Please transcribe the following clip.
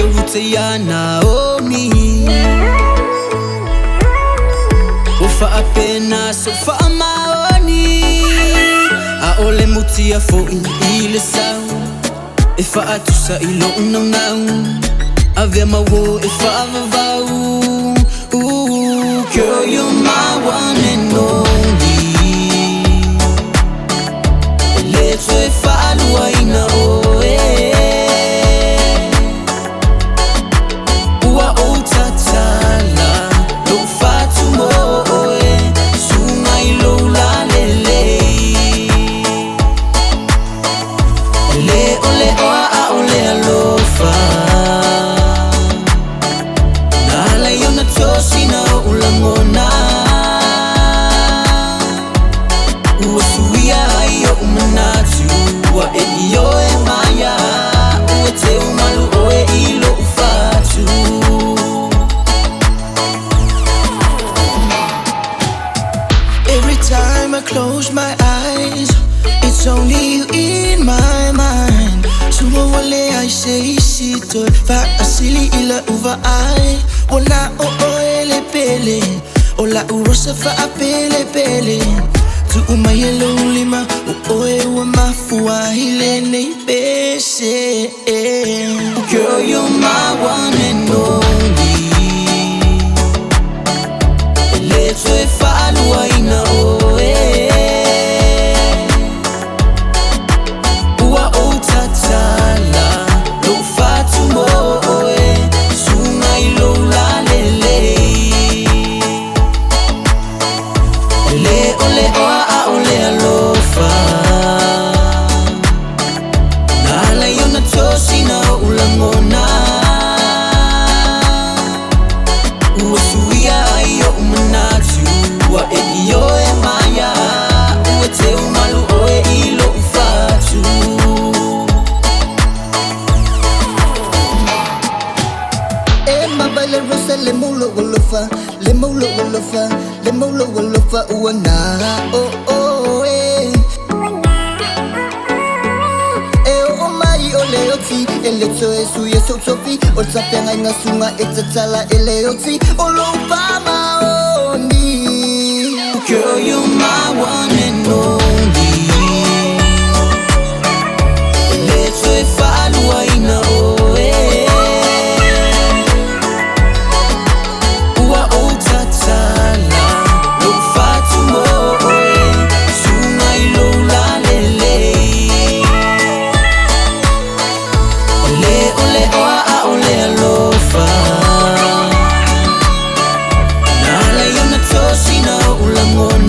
rute ya Naomi Ufa apena sofa maoni Aole mutia fo ile sau Ifa atusa ilo unang Avia mawo ifa avavau Girl, you're my one and only Let's way follow I know Uwa utatala Lo fatumo Sunga ilo la lele Le ole oa a ole alofa Nala yona tosina ulangona Uwa suya ayo umanatu Wa ediyo e maya Uwe te umalu oe ilo ufatu Every time I close my eyes It's only you in my mind Sumo wale I say sito Fa asili ila uva ai Wala o ele pele Ola urosa fa apele pele Tu umayelo lima Oe wa mafua hile nei bese Girl, you're my one and only Let's way follow I know Uwa utatala Lo fatumo Sunga ilo la lele Le ole oa a ole alofa Nala yona tosina ulangona Uwa suya ayo umanatu Wa ediyo e maya Uwe te umalu oe ilo ufatu Mabale rosa le molo wolofa Le molo wolofa Le molo wolofa uana oh oh o mai ole oti ele to esu yeso tofi o tsapena nga sunga etsala ele oti olo fama oni Girl, you're my one and only Let's way follow I know Uwa utatala Lo fatumo Sunga ilo la lele Ole ole oa a ole alofa Nala yona tosina ulangona